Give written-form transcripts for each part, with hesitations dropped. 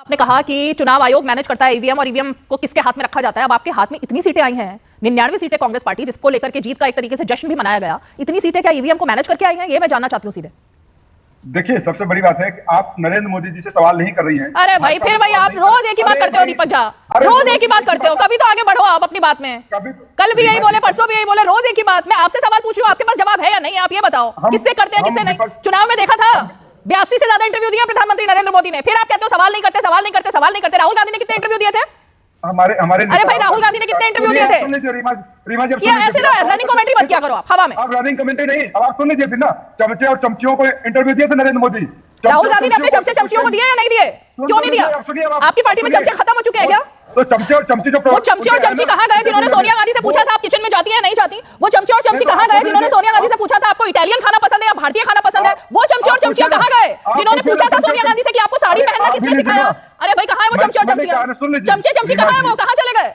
आपने कहा कि चुनाव आयोग मैनेज करता है ईवीएम और ईवीएम को किसके हाथ में रखा जाता है। अब आपके हाथ में इतनी सीटें आई हैं, 99 सीटें कांग्रेस पार्टी, जिसको लेकर के जीत का एक तरीके से जश्न भी मनाया गया, इतनी सीटें क्या ईवीएम को मैनेज करके आई हैं? ये मैं जानना चाहती हूं सीधे। देखिए, सबसे बड़ी बात है कि आप नरेंद्र मोदी जी से सवाल नहीं कर रही हैं। अरे भाई, फिर भाई आप रोज एक ही बात करते हो दीपक झा, रोज एक ही बात करते हो। कभी तो आगे बढ़ो आप अपनी बात में। कल भी यही बोले, परसों भी यही बोले, रोज एक ही बात। मैं आपसे सवाल पूछ रही हूँ, आपके पास जवाब है या नहीं? आप ये बताओ, किससे करते हैं किससे नहीं? चुनाव में देखा था 82 से ज्यादा इंटरव्यू दिया प्रधानमंत्री नरेंद्र मोदी ने, फिर आप कहते हो सवाल नहीं करते, सवाल नहीं करते, सवाल नहीं करते। राहुल गांधी ने कितने इंटरव्यू दिए थे? हमारे अरे भाई, राहुल गांधी ने कितने इंटरव्यू दिए थे? ऐसे ना रनिंग कमेंट्री मत किया करो आप हवा में। आप रनिंग कमेंट्री नहीं, अब आप सुन लीजिए फिर ना। चमचे और चमचियों को इंटरव्यू दिए थे नरेंद्र मोदी। राहुल गांधी ने अपने चमचे चमचियों को दिया या नहीं दिए? क्यों नहीं दिया? आपकी पार्टी में चमचे खत्म हो चुके हैं क्या? तो चमचे और चमची जो वो चमचे और चमची कहाँ गए जिन्होंने सोनिया गांधी से पूछा था आप किचन में जाती है नहीं जाती? वो चमचे और चमची कहाँ गए जिन्होंने सोनिया गांधी से पूछा था आपको इटालियन खाना पसंद है या भारतीय खाना पसंद है? वो चमचे और चमचियां कहाँ गए जिन्होंने पूछा था सोनिया गांधी से कि आपको साड़ी पहनना किसने सिखाया? अरे भाई, कहाँ है वो चमचे और चमचियां? चमचे चमची कहाँ है? वो कहाँ चले गए?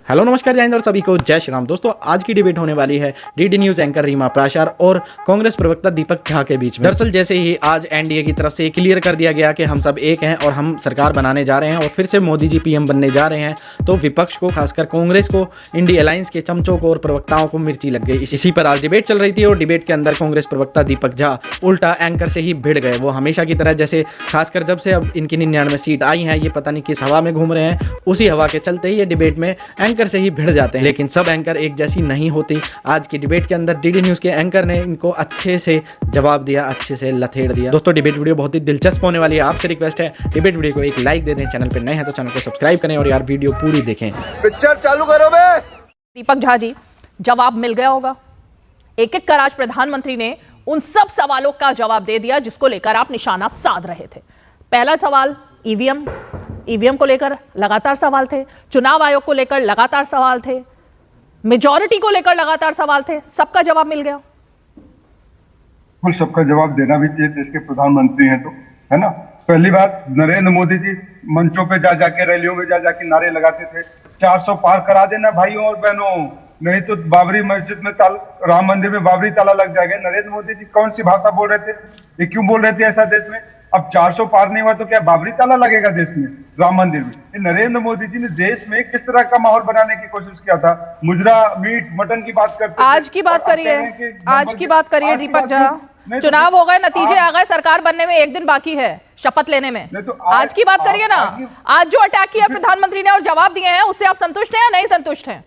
हेलो नमस्कार, जय हिंद और सभी को जय श्री राम। दोस्तों, आज की डिबेट होने वाली है डीडी न्यूज एंकर रीमा प्राचार और कांग्रेस प्रवक्ता दीपक झा के बीच में। दरअसल जैसे ही आज एनडीए की तरफ से क्लियर कर दिया गया कि हम सब एक हैं और हम सरकार बनाने जा रहे हैं और फिर से मोदी जी पीएम बनने जा रहे हैं, तो विपक्ष को, खासकर कांग्रेस को, इंडिया अलायंस के चमचों को और प्रवक्ताओं को मिर्ची लग गई। इसी पर आज डिबेट चल रही थी और डिबेट के अंदर कांग्रेस प्रवक्ता दीपक झा उल्टा एंकर से ही भिड़ गए। वो हमेशा की तरह, जैसे खासकर जब से अब इनकी 99 सीट आई हैं, ये पता नहीं किस हवा में घूम रहे हैं, उसी हवा के चलते ही ये डिबेट में एंकर से ही भिड़ जाते हैं। लेकिन सब एंकर एक जैसी नहीं होती। आज की डिबेट के अंदर डीडी न्यूज के एंकर ने इनको अच्छे से जवाब दिया, अच्छे से लथेड़ दिया। दोस्तों, डिबेट वीडियो बहुत ही दिलचस्प होने वाली है। आपसे रिक्वेस्ट है, डिबेट वीडियो को एक लाइक दे दें, चैनल पर नए हैं तो चैनल को सब्सक्राइब करें और यार वीडियो पूरी देखें। पिक्चर चालू करो बे। दीपक झा जी, जवाब मिल गया होगा। एक एक कर आज प्रधानमंत्री ने उन सब सवालों का जवाब दे दिया जिसको लेकर आप निशाना साध रहे थे। पहला सवाल ईवीएम को लेकर लगातार सवाल थे, चुनाव आयोग को लेकर लगातार सवाल थे, मेजॉरिटी को लेकर लगातार सवाल थे। सबका जवाब मिल गया। कुल सबका जवाब देना भी चाहिए, देश के प्रधानमंत्री हैं तो, है ना। पहली बात, नरेंद्र मोदी जी मंचों पे जा जाके, रैलियों में जा जाके नारे लगाते थे 400 पार करा देना भाइयों और बहनों, नहीं तो बाबरी मस्जिद में राम मंदिर में बाबरी ताला लग जाएगा। नरेंद्र मोदी जी कौन सी भाषा बोल रहे थे? ये क्यों बोल रहे थे ऐसा देश में? अब 400 पार नहीं हुआ तो क्या बाबरी ताला लगेगा देश में, राम मंदिर में? नरेंद्र मोदी जी ने देश में किस तरह का माहौल बनाने की कोशिश किया था? मुजरा, मीट, मटन की बात करते, आज की बात करिए, आज की बात करिए दीपक झा। चुनाव हो गए, नतीजे आ गए, सरकार बनने में एक दिन बाकी है, शपथ लेने में। तो आज की बात करिए ना। आज जो अटैक किया प्रधानमंत्री ने और जवाब दिए हैं, उससे आप संतुष्ट हैं या नहीं संतुष्ट हैं?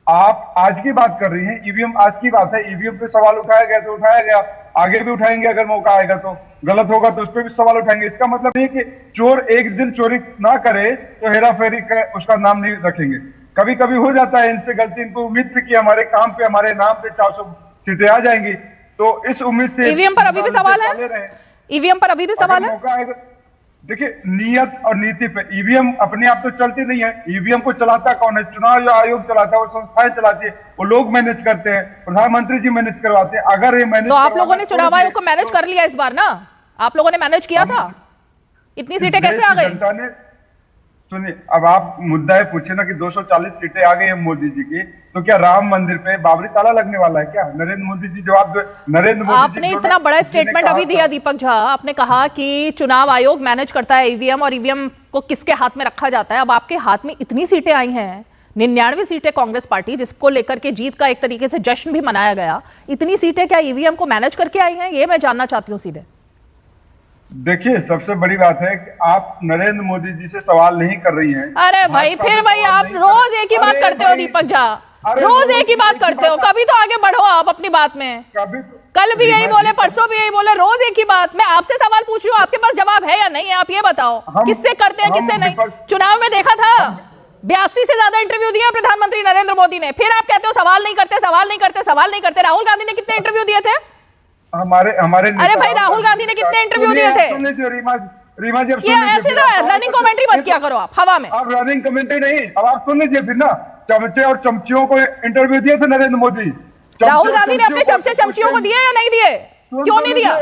आप आज की बात कर रही हैं, ईवीएम आज की बात है। ईवीएम पे सवाल उठाया गया तो उठाया गया, आगे भी उठाएंगे अगर मौका आएगा तो। गलत होगा तो उस पर भी सवाल उठाएंगे। इसका मतलब नहीं कि चोर एक दिन चोरी ना करे तो हेरा फेरी का उसका नाम नहीं रखेंगे। कभी कभी हो जाता है इनसे गलती। इनको उम्मीद थी कि हमारे काम पे, हमारे नाम पे 400 सीटें आ जाएंगी, तो इस उम्मीद से ईवीएम पर अभी भी सवाल है। ईवीएम पर अभी भी सवाल है। देखिए, नियत और नीति पे ईवीएम अपने आप तो चलती नहीं है। ईवीएम को चलाता कौन है? चुनाव आयोग चलाता है, वो संस्थाएं चलाती है, वो लोग मैनेज करते हैं, प्रधानमंत्री जी मैनेज करवाते हैं। अगर ये मैनेज, तो आप लोगों ने चुनाव आयोग को मैनेज कर लिया इस बार ना? आप लोगों ने मैनेज किया था? इतनी सीटें कैसे आ गई? सुनिए, अब आप मुद्दा है पूछे ना कि 240 सीटें आ गई है मोदी जी की, तो क्या राम मंदिर पे बाबरी ताला लगने वाला है क्या? नरेंद्र मोदी जी जवाब दो। नरेंद्र मोदी आपने इतना बड़ा स्टेटमेंट अभी दिया दीपक झा, आपने कहा कि चुनाव आयोग मैनेज करता है ईवीएम और ईवीएम को किसके हाथ में रखा जाता है। अब आपके हाथ में इतनी सीटें आई हैं, 99 सीटें कांग्रेस पार्टी, जिसको लेकर के जीत का एक तरीके से जश्न भी मनाया गया, इतनी सीटें क्या ईवीएम को मैनेज करके आई हैं? ये मैं जानना चाहती हूँ सीधे। देखिए, सबसे बड़ी बात है कि आप नरेंद्र मोदी जी से सवाल नहीं कर रही हैं। अरे भाई, फिर भाई आप रोज एक ही बात करते हो दीपक झा, रोज एक ही बात करते हो। कभी तो आगे बढ़ो आप अपनी बात में। कल भी यही बोले, परसों भी यही बोले, रोज एक ही बात। मैं आपसे सवाल पूछ रही हूँ, आपके पास जवाब है या नहीं? आप ये बताओ, किससे करते हैं किससे नहीं? चुनाव में देखा था 82 से ज्यादा इंटरव्यू दिया प्रधानमंत्री नरेंद्र मोदी ने, फिर आप कहते हो सवाल नहीं करते, सवाल नहीं करते, सवाल नहीं करते। राहुल गांधी ने कितने इंटरव्यू दिए थे? हमारे अरे भाई, राहुल गांधी ने कितने इंटरव्यू दिए थे? रीमा जी, ये ऐसे ना रनिंग कमेंट्री मत किया करो आप हवा में। अब रनिंग कमेंट्री नहीं, अब आप सुन लीजिए फिर ना। चमचे और चमचियों को इंटरव्यू दिए थे नरेंद्र मोदी। राहुल गांधी ने अपने चमचे चमचियों को दिए या नहीं दिए? क्यों नहीं दिया?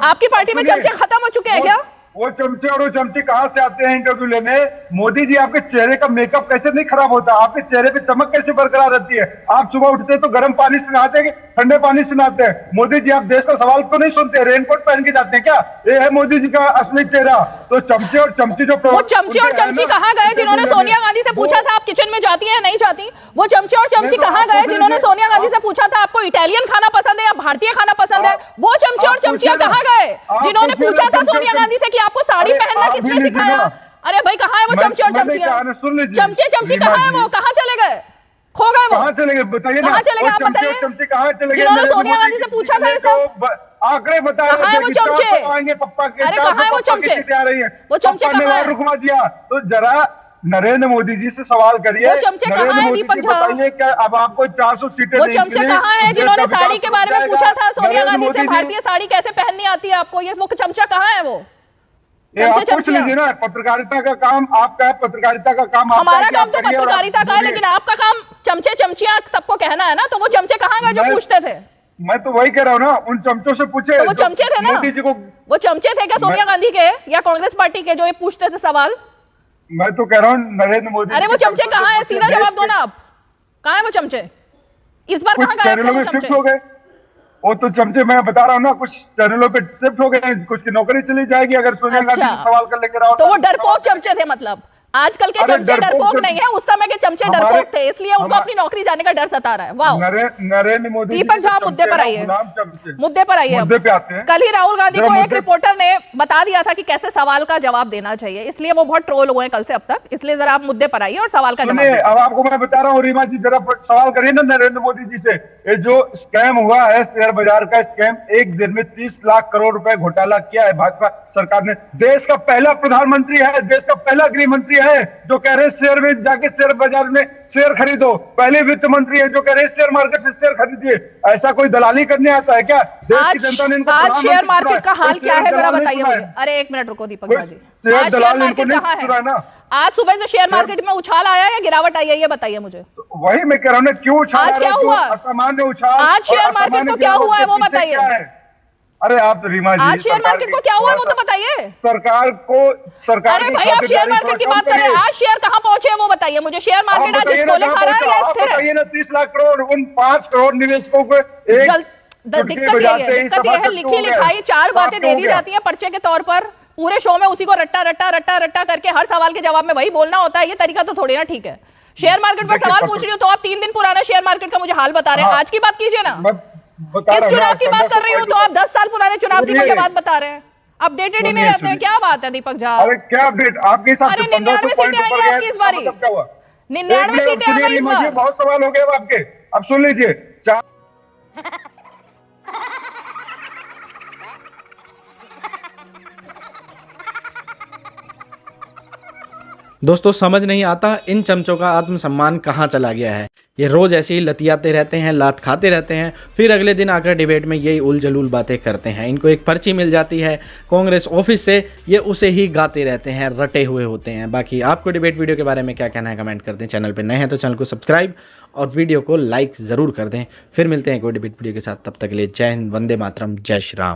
आपकी पार्टी में चमचे खत्म हो चुके हैं क्या? वो चमचे और वो चमचे कहाँ से आते हैं इंटरव्यू लेने? मोदी जी, आपके चेहरे का मेकअप कैसे नहीं खराब होता? आपके चेहरे पे चमक कैसे बरकरार रहती है? आप सुबह उठते तो गर्म पानी से नहाते हैं, ठंडे पानी से नहाते हैं? मोदी जी, आप देश का सवाल क्यों नहीं सुनते? रेनकोट पहन के जाते हैं क्या? ये है मोदी जी का असली चेहरा। तो चमचे और चमची जो वो चमचे और चमची कहाँ गए जिन्होंने सोनिया गांधी से पूछा था आप किचन में जाती हैं नहीं जाती? वो चमचे और चमची कहाँ गए जिन्होंने सोनिया गांधी से पूछा था आपको इटालियन खाना पसंद है या भारतीय खाना पसंद है? वो चमचे और चमचियां कहाँ गए जिन्होंने पूछा था सोनिया गांधी से कि आपको साड़ी पहनना किसने सिखाया? अरे भाई कहाँ है वो चमचे और चमचियां? चमचे चमची कहाँ है? वो कहाँ चले गए? खो गए वो? कहाँ चले गए बताइए ना? कहाँ चले गए आप बताइए? चमचे कहाँ चले गए? जिन्होंने सोनिया गांधी से पूछा था ये सब आंकड़े बता रहे कहाँ है वो चमचे? आएंगे पप्पा के। अरे कहाँ है वो चमचे? आ रही है वो चमचे कहाँ है? रुकवा दिया तो जरा नरेंद्र मोदी जी से सवाल करिए। वो चमचे कहाँ है दीपक झा? बताइए क्या अब आपको 400 सीटें? वो चमचे कहाँ है जिन्होंने साड़ी के बारे में पूछा था सोनिया गांधी से? भारतीय साड़ी कैसे पहननी आती है आपको? ये वो चमचा कहाँ है? वो ये आप पूछ लीजिए ना। पत्रकारिता का काम आपका है, पत्रकारिता का काम हमारा काम तो पत्रकारिता का है, लेकिन आपका काम चमचे चमचियां सबको कहना है ना। तो वो चमचे कहाँ गए जो पूछते थे? मैं तो वही कह रहा हूँ ना, उन चमचों से पूछे। तो वो चमचे थे ना? मोदी जी को वो चमचे थे क्या सोनिया गांधी के या कांग्रेस पार्टी के जो ये पूछते थे सवाल? मैं तो कह रहा हूँ नरेंद्र मोदी। अरे वो चमचे कहाँ है? सीधा जवाब दो ना आप। कहाँ है वो चमचे? इस बार कहाँ गए वो शिफ्ट चमचे? हो गए वो तो चमचे। मैं बता रहा हूँ ना, कुछ चैनलों पे शिफ्ट हो गए, कुछ की नौकरी चली जाएगी अगर सोनिया गांधी अच्छा। सवाल कर लेकर आओ। तो वो डरपोक चमचे थे मतलब? आजकल के चमचे डरपोक नहीं है, उस समय के चमचे डरपोक थे, इसलिए उनको अपनी नौकरी जाने का डर सता रहा है। वाह। नरेंद्र मोदी। दीपक झा मुद्दे पर आइए, मुद्दे पर आइए। मुद्दे पे आते हैं। कल ही राहुल गांधी को एक रिपोर्टर ने बता दिया था कि कैसे सवाल का जवाब देना चाहिए, इसलिए वो बहुत ट्रोल हुए कल से अब तक। इसलिए जरा आप मुद्दे पर आइए और सवाल का जवाब। अब आपको मैं बता रहा हूँ रीमा जी, जरा सवाल करिए ना नरेंद्र मोदी जी से। ये जो स्कैम हुआ है शेयर बाजार का स्कैम, एक दिन में 30 लाख करोड़ रुपए घोटाला किया है भाजपा सरकार ने। देश का पहला प्रधानमंत्री है, देश का पहला गृह मंत्री है जो कह रहे शेयर में जाके शेयर बाजार में शेयर खरीदो। पहले वित्त मंत्री है जो कह रहे शेयर मार्केट से शेयर खरीदिए। ऐसा कोई दलाली करने आता है क्या? देश की जनता ने इनको आज शेयर मार्केट का हाल क्या है जरा बताइए मुझे। अरे एक मिनट रुको दीपक झा जी, आज शेयर मार्केट कहाँ है? आज सुबह से शेयर मार्केट में उछाल आया या गिरावट आई है, ये बताइए मुझे। वही मैं कह रहा हूँ ना, क्यों उछाल? आज क्या हुआ? असामान्य उछाल। आज शेयर मार्केट को क्या हुआ है वो बताइए। अरे आप रीमा जी, आज शेयर मार्केट को क्या हुआ वो तो बताइए। सरकार अरे भाई आप शेयर मार्केट की बात करें, आज शेयर कहाँ पहुंचे वो बताइए मुझे। शेयर मार्केट आज हिचकोले खा रहा है या स्थिर है? 30 लाख करोड़ उन 5 करोड़ निवेशकों को दिक्कत यह है लिखी लिखाई 4 बातें दे दी जाती है पर्चे के तौर पर, पूरे शो में उसी को रट्टा रट्टा रट्टा रट्टा करके हर सवाल के जवाब में वही बोलना होता है। ये तरीका तो थोड़ी ना ठीक है। शेयर मार्केट पर सवाल पूछ रही हूँ तो आप 3 दिन पुराना शेयर मार्केट का मुझे हाल बता रहे हैं। आज की बात कीजिए ना। किस चुनाव की बात कर रही हूँ तो आप 10 साल पुराने चुनाव की मुझे बात बता रहे हैं। अपडेटेड ही नहीं रहते हैं, क्या बात है दीपक झा? अरे क्या अपडेट आपके हिसाब से? 99 सीटें आई हैं आपकी इस बारी। 99 सीटें आ गई इस बार। बहुत सवाल हो गए अब आपके। अब सुन लीजिए, दोस्तों समझ नहीं आता इन चमचों का आत्मसम्मान कहाँ चला गया है। ये रोज़ ऐसे ही लतियाते रहते हैं, लात खाते रहते हैं, फिर अगले दिन आकर डिबेट में यही उल जलूल बातें करते हैं। इनको एक पर्ची मिल जाती है कांग्रेस ऑफिस से, ये उसे ही गाते रहते हैं, रटे हुए होते हैं। बाकी आपको डिबेट वीडियो के बारे में क्या कहना है कमेंट कर दें। चैनल पर नए हैं तो चैनल को सब्सक्राइब और वीडियो को लाइक ज़रूर कर दें। फिर मिलते हैं कोई डिबेट वीडियो के साथ, तब तक के लिए जय हिंद, वंदे मातरम, जय श्री राम।